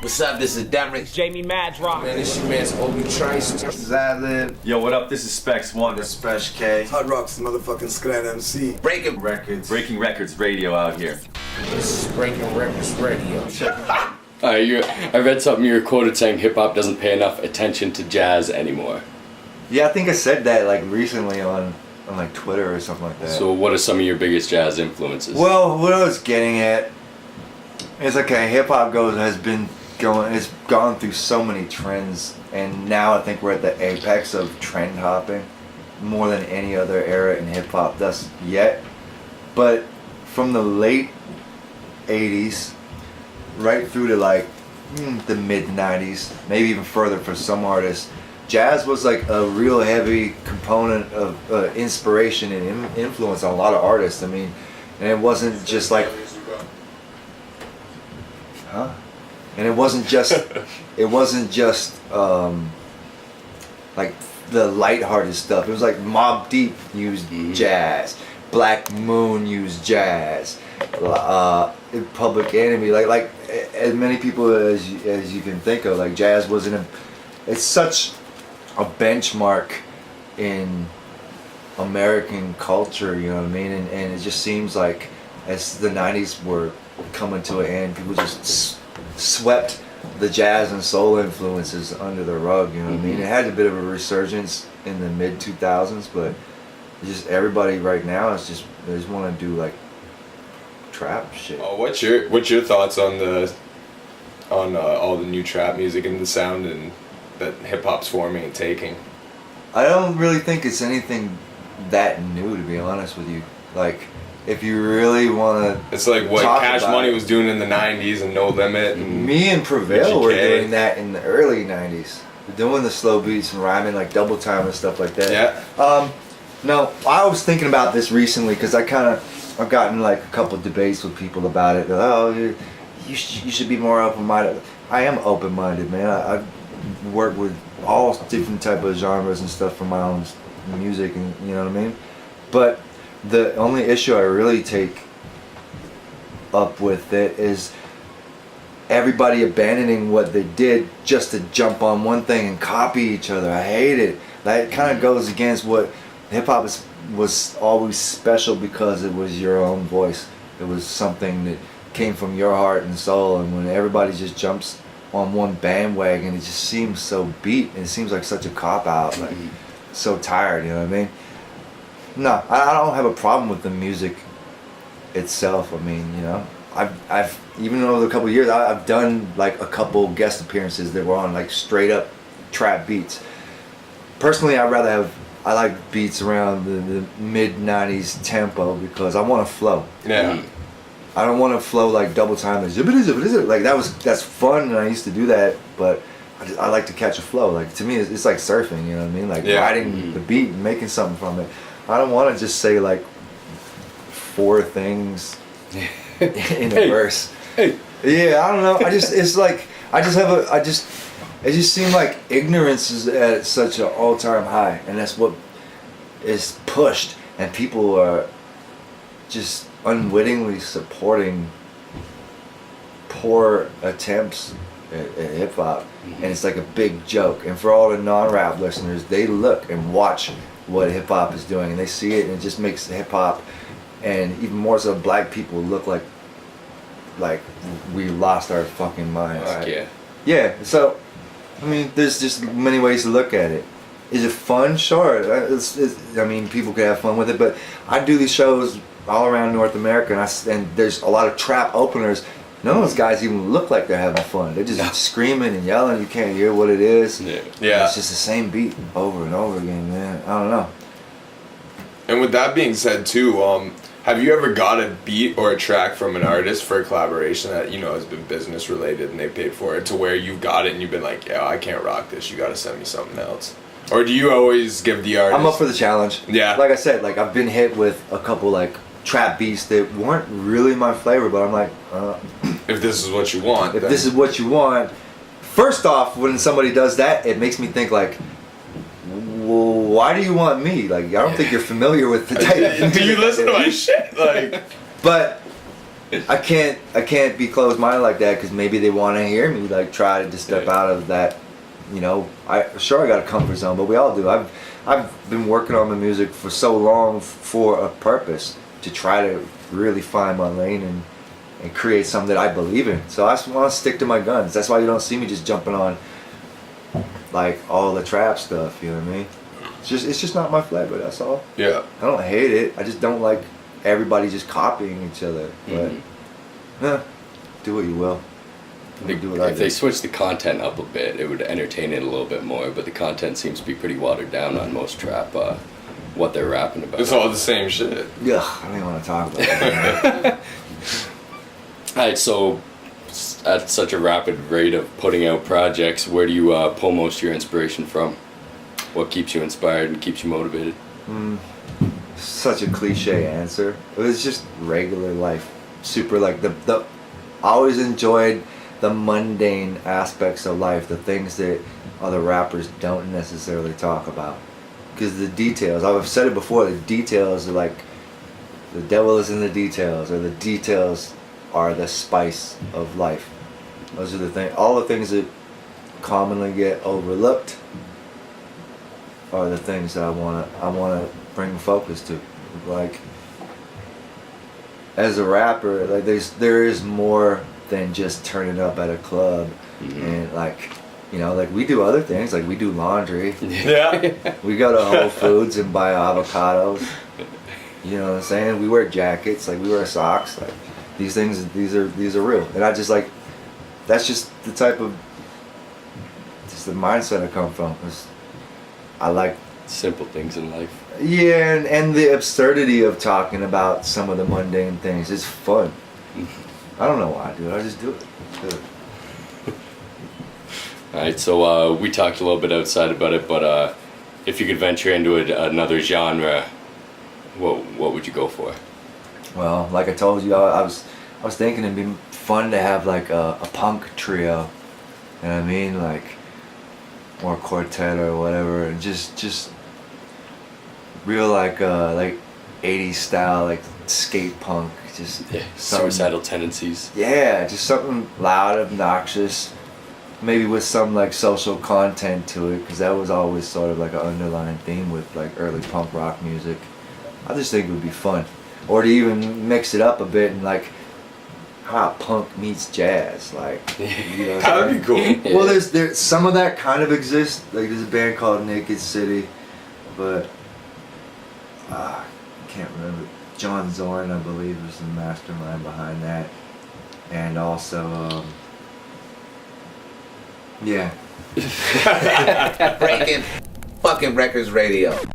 What's up? This is dabbling. Jamie Madrock. Man, this your man's Obi Trice. Zadlib. Yo, what up? This is Specs One. The Special K. Hot Rock's motherfucking Scrat MC. Breaking Records. Breaking Records Radio out here. This is Breaking Records Radio. I read something you were quoted saying hip-hop doesn't pay enough attention to jazz anymore. Yeah, I think I said that like recently on like Twitter or something like that. So what are some of your biggest jazz influences? Well, what I was getting at is okay, hip-hop it's gone through so many trends, and now I think we're at the apex of trend hopping more than any other era in hip-hop thus yet. But from the late 80s right through to like the mid 90s, maybe even further for some artists, jazz was like a real heavy component of inspiration and influence on a lot of artists. I mean, and it wasn't just like and it wasn't just like the lighthearted stuff. It was like Mobb Deep used jazz, Black Moon used jazz, Public Enemy, like as many people as you can think of. Like jazz it's such a benchmark in American culture, you know what I mean? And it just seems like as the 90s were coming to an end, people just swept the jazz and soul influences under the rug, you know what I mean? It had a bit of a resurgence in the mid 2000s, but just everybody right now they just want to do like trap shit. Oh, what's your thoughts on all the new trap music and the sound and that hip hop's forming and taking? I don't really think it's anything that new, to be honest with you. Like, if you really want to, it's like what Cash Money was doing in the 90s and No Limit. And me and Prevail were doing that in the early 90s. Doing the slow beats and rhyming like double time and stuff like that. Yeah. No, I was thinking about this recently because I've gotten like a couple of debates with people about it. Oh, you should be more open-minded. I am open-minded, man. I work with all different type of genres and stuff for my own music, and you know what I mean. But the only issue I really take up with it is everybody abandoning what they did just to jump on one thing and copy each other. I hate it. That kind of goes against what hip-hop was always special, because it was your own voice. It was something that came from your heart and soul, and when everybody just jumps on one bandwagon, it just seems so beat, and it seems like such a cop-out, like so tired, you know what I mean? No, I don't have a problem with the music itself. I mean, you know, I've even over a couple of years, I've done like a couple guest appearances that were on like straight up trap beats. Personally, I like beats around the mid 90s tempo because I want to flow. Yeah. I don't want to flow like double time, like zippity. Like that's fun, and I used to do that, but I like to catch a flow. Like to me, it's like surfing, you know what I mean? Like riding the beat and making something from it. I don't want to just say like 4 things in a verse. Hey. Yeah, I don't know. It just seemed like ignorance is at such an all-time high, and that's what is pushed, and people are just unwittingly supporting poor attempts at hip-hop, and it's like a big joke. And for all the non-rap listeners, they look and watch what hip-hop is doing, and they see it, and it just makes hip-hop, and even more so black people, look like we lost our fucking minds. Yeah. Yeah, so I mean, there's just many ways to look at it. Is it fun? Sure. I mean, people could have fun with it, but I do these shows all around North America, and there's a lot of trap openers. None of those guys even look like they're having fun. They're just screaming and yelling. You can't hear what it is. Yeah. It's just the same beat over and over again, man. I don't know. And with that being said, too, have you ever got a beat or a track from an artist for a collaboration that, you know, has been business related and they paid for it, to where you've got it and you've been like, yeah, I can't rock this, you got to send me something else? Or do you always give the artist... I'm up for the challenge. Yeah. Like I said, like I've been hit with a couple like trap beats that weren't really my flavor, but I'm like... if this is what you want. If this is what you want... First off, when somebody does that, it makes me think like, well, why do you want me? Like, I don't think you're familiar with the type of do you listen to my shit? Like, but I can't be closed-minded like that because maybe they want to hear me like try to just step out of that. You know, I got a comfort zone, but we all do. I've been working on the music for so long for a purpose to try to really find my lane and create something that I believe in. So I just want to stick to my guns. That's why you don't see me just jumping on like all the trap stuff. You know what I mean? It's just not my flavor. That's all. Yeah. I don't hate it. I just don't like everybody just copying each other. But do what you will. Do what I If they do. switch the content up a bit, it would entertain it a little bit more. But the content seems to be pretty watered down on most trap. What they're rapping about. It's all the same shit. Yeah, I don't even want to talk about it. Alright, so at such a rapid rate of putting out projects, where do you pull most of your inspiration from? What keeps you inspired and keeps you motivated? Such a cliche answer. It was just regular life. Super like the I always enjoyed the mundane aspects of life, the things that other rappers don't necessarily talk about. Because the details, I've said it before, the details are like, the devil is in the details, or the details are the spice of life. Those are the things, all the things that commonly get overlooked are the things that I wanna bring focus to. Like, as a rapper, like there is more than just turning up at a club and like, you know, like we do other things, like we do laundry. Yeah. We go to Whole Foods and buy avocados. You know what I'm saying? We wear jackets, like we wear socks. Like these things, these are real. And I just like, that's just the type of, just the mindset I come from. I like Simple things in life. yeah, and the absurdity of talking about some of the mundane things is fun. I don't know why I do it. I just do it. Alright, so we talked a little bit outside about it, but if you could venture into another genre, what would you go for? Well, like I told you, I was thinking it'd be fun to have like a punk trio. You know what I mean? Like, or quartet or whatever, and just real like 80s style, like skate punk, just something- Suicidal tendencies. Yeah, just something loud, obnoxious, maybe with some like social content to it, because that was always sort of like an underlying theme with like early punk rock music. I just think it would be fun, or to even mix it up a bit and like how punk meets jazz, like, you know what I'm That would be saying? cool. Well, there's some of that kind of exists. Like there's a band called Naked City, but I can't remember. John Zorn, I believe, was the mastermind behind that, and also yeah. Breaking fucking Wreckords Radio.